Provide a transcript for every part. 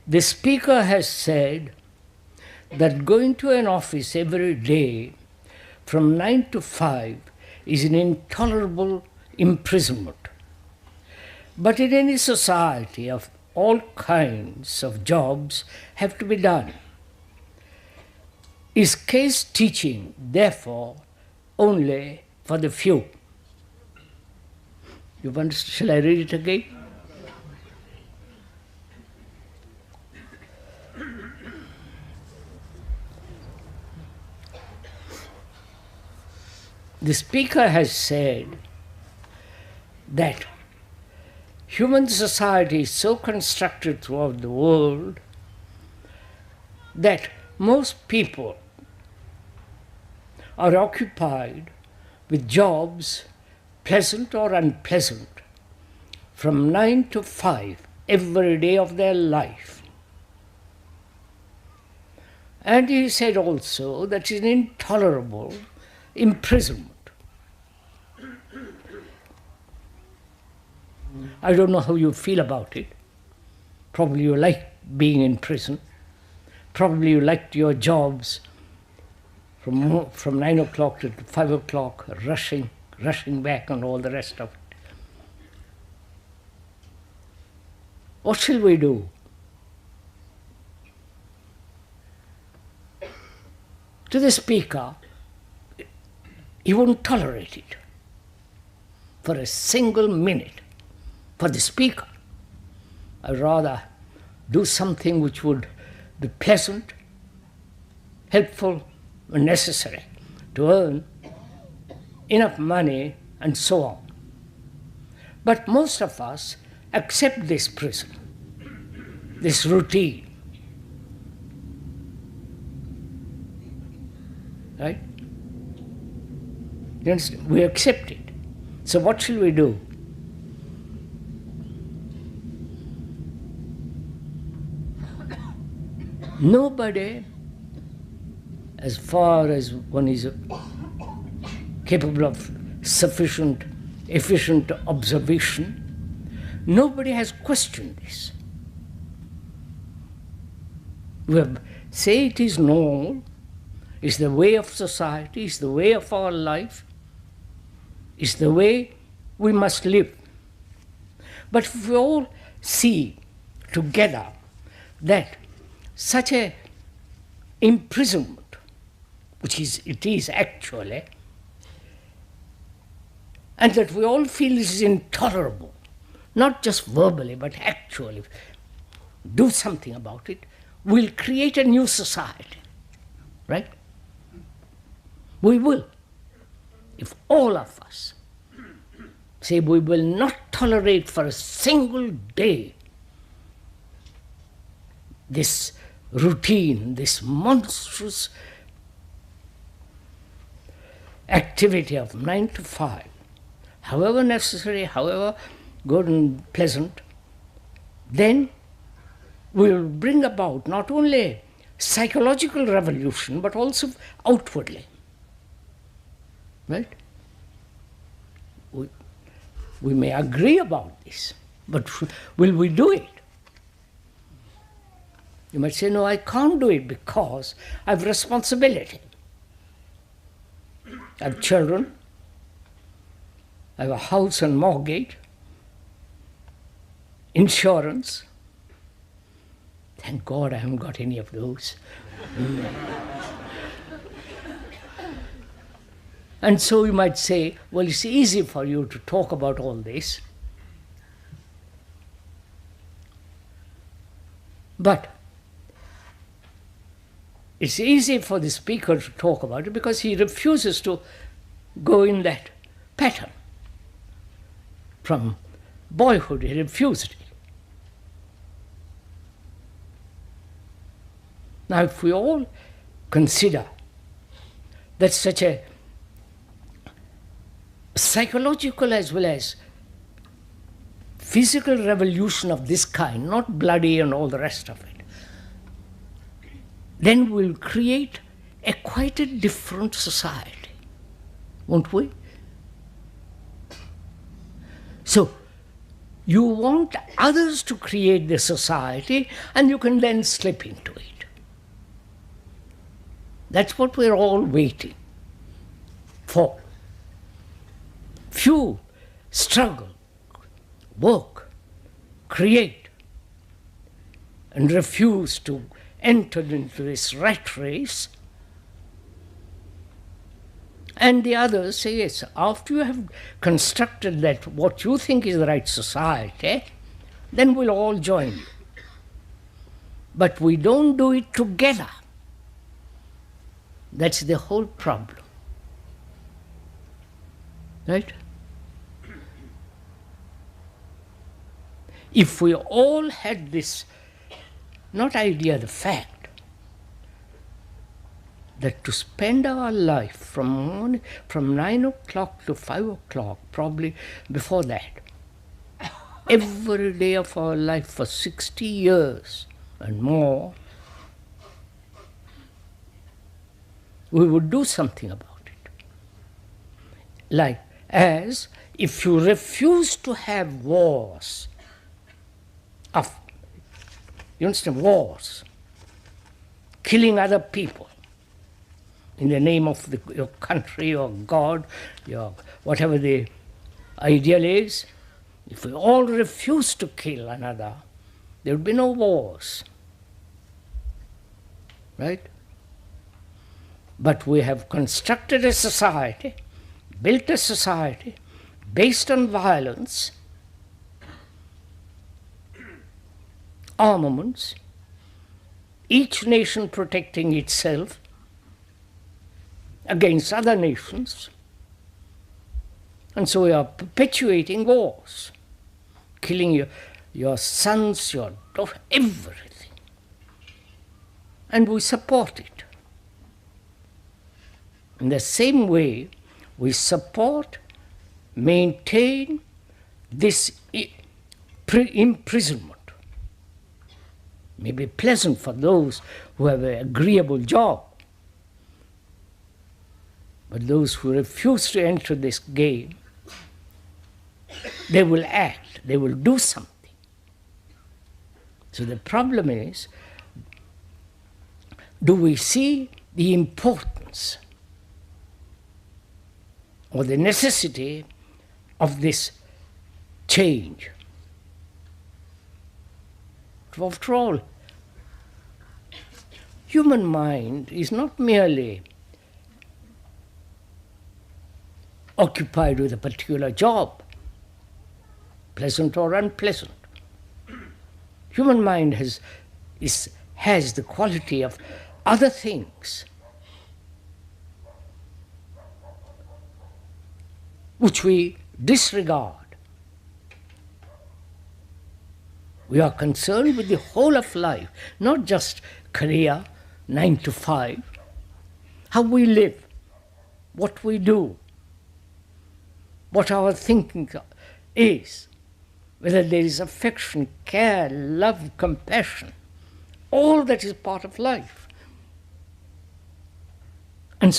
The speaker has said that going to an office every day from 9 to 5 is an intolerable imprisonment. But in any society, of all kinds of jobs have to be done. Is case teaching, therefore, only for the few? You want? Shall I read it again? The speaker has said that human society is so constructed throughout the world that most people are occupied with jobs, pleasant or unpleasant, from 9 to 5 every day of their life. And he said also that it's an intolerable imprisonment. I don't know how you feel about it. Probably you like being in prison. Probably you liked your jobs from 9 o'clock to 5 o'clock, rushing back and all the rest of it. What shall we do? To the speaker, he won't tolerate it for a single minute. For the speaker, I'd rather do something which would be pleasant, helpful, and necessary to earn enough money and so on. But most of us accept this prison, this routine. Right? You understand? We accept it. So what shall we do? Nobody, as far as one is capable of sufficient, efficient observation, nobody has questioned this. We say it is normal, it's the way of society, it's the way of our life, it's the way we must live. But if we all see together that such a imprisonment, which it is actually, and that we all feel it is intolerable, not just verbally, but actually do something about it, we'll create a new society, right? We will. If all of us say we will not tolerate for a single day this routine, this monstrous activity of 9 to 5, however necessary, however good and pleasant, then we will bring about not only psychological revolution, but also outwardly. Right? We may agree about this, but will we do it? You might say, no, I can't do it because I have responsibility. I have children, I have a house and mortgage, insurance. Thank God I haven't got any of those. And so you might say, well, it's easy for you to talk about all this. But it's easy for the speaker to talk about it because he refuses to go in that pattern. From boyhood, he refused it. Now, if we all consider that such a psychological as well as physical revolution of this kind, not bloody and all the rest of it, then we'll create a quite a different society, won't we? So, You want others to create the society, and you can then slip into it. That's what we're all waiting for. Few struggle, work, create, and refuse to enter into this rat race. And the others say, yes, after you have constructed that what you think is the right society, then we'll all join you. But we don't do it together. That's the whole problem. Right? If we all had this, not idea, the fact, that to spend our life from 9 o'clock to 5 o'clock, probably before that, every day of our life for 60 years and more, we would do something about it. Like, as if you refuse to have wars, you understand, wars, killing other people in the name of your country or God, your whatever the ideal is, if we all refuse to kill another, there will be no wars. Right? But we have constructed a society, built a society based on violence, armaments, each nation protecting itself against other nations. And so we are perpetuating wars, killing your sons, your daughters, everything. And we support it. In the same way, we support, maintain this imprisonment. May be pleasant for those who have an agreeable job. But those who refuse to enter this game, they will act, they will do something. So the problem is, do we see the importance or the necessity of this change? After all, human mind is not merely occupied with a particular job, pleasant or unpleasant. Human mind has the quality of other things which we disregard. We are concerned with the whole of life, not just career, 9 to 5, how we live, what we do, what our thinking is, whether there is affection, care, love, compassion, all that is part of life.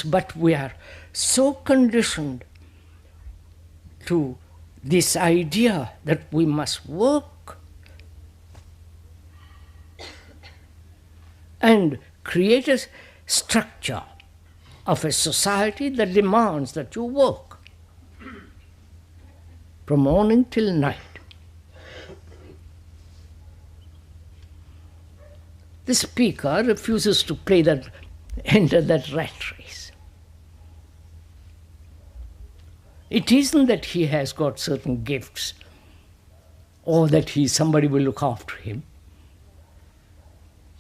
But we are so conditioned to this idea that we must work and create a structure of a society that demands that you work from morning till night. The speaker refuses to enter that rat race. It isn't that he has got certain gifts or that somebody will look after him,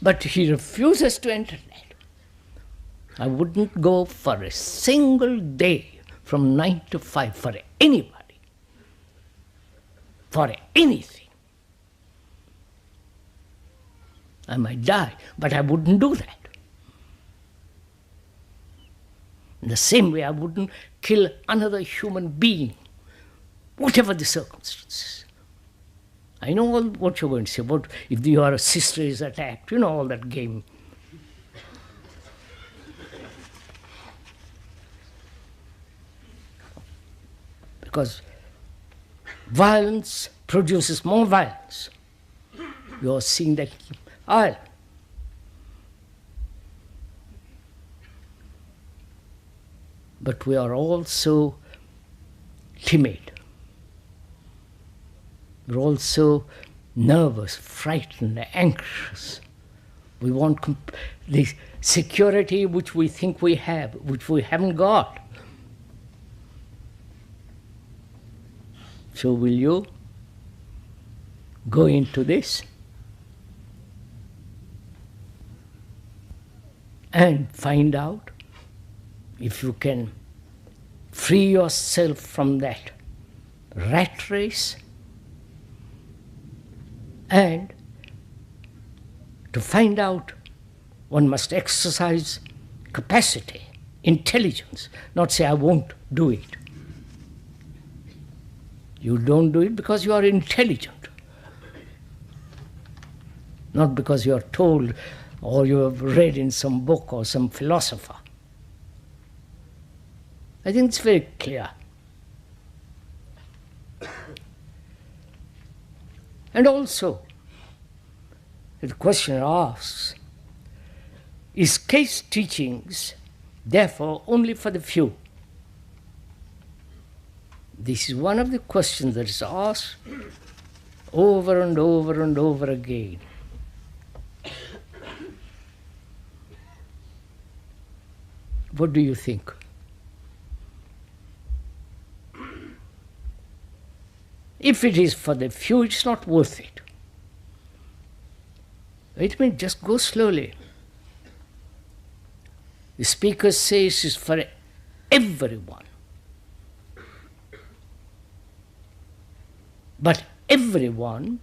but he refuses to enter that. I wouldn't go for a single day from 9 to 5 for anybody, for anything. I might die, but I wouldn't do that. In the same way, I wouldn't kill another human being, whatever the circumstances. I know what you're going to say about if your sister is attacked, you know, all that game. Because Violence produces more violence. You are seeing that island. But we are also timid. We're also nervous, frightened, anxious. We want the security which we think we have, which we haven't got. So will you go into this and find out if you can free yourself from that rat race, and to find out one must exercise capacity, intelligence, not say I won't do it. You don't do it because you are intelligent, not because you are told or you have read in some book or some philosopher. I think it's very clear. And also, the question asks, is case teachings therefore only for the few? This is one of the questions that is asked over and over and over again. What do you think? If it is for the few, it's not worth it. It means just go slowly. The speaker says it's for everyone. But everyone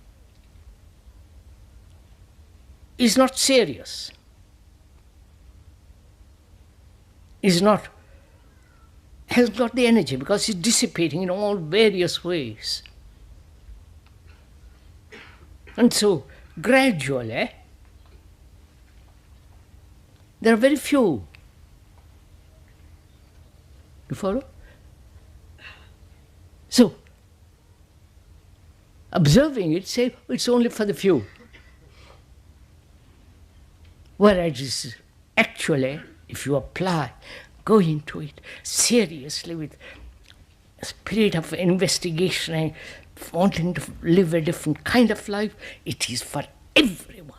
is not serious, has not the energy because it's dissipating in all various ways. And so, gradually, there are very few. You follow? So, observing it, say it's only for the few. Whereas actually, if you apply, go into it seriously with a spirit of investigation and wanting to live a different kind of life, it is for everyone.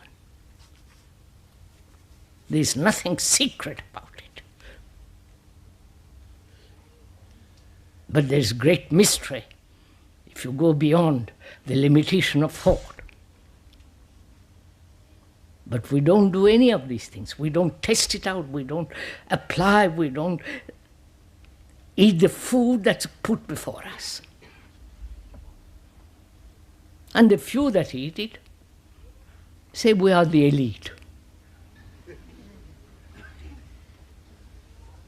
There is nothing secret about it. But there is great mystery if you go beyond the limitation of thought. But we don't do any of these things. We don't test it out. We don't apply. We don't eat the food that's put before us. And the few that eat it say we are the elite.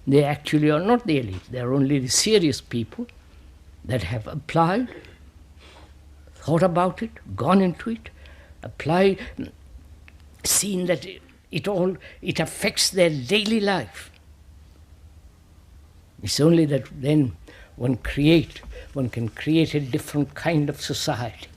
They actually are not the elite. They are only the serious people that have applied, thought about it, gone into it, applied, seen that it affects their daily life. It's only that then one can create a different kind of society.